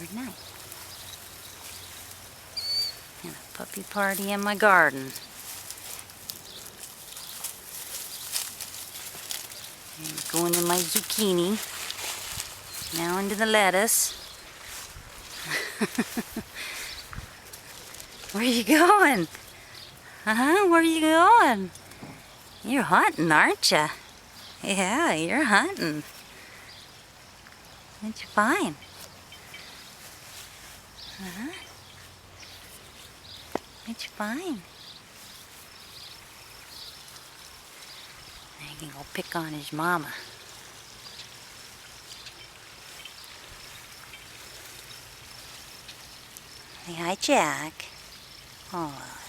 Very nice. And a puppy party in my garden. And going in my zucchini. Now into the lettuce. Where are you going? Where are you going? You're hunting, aren't you? Yeah, you're hunting. What'd you find? What'd you find? He can go pick on his mama. Say hi, Jack. Oh.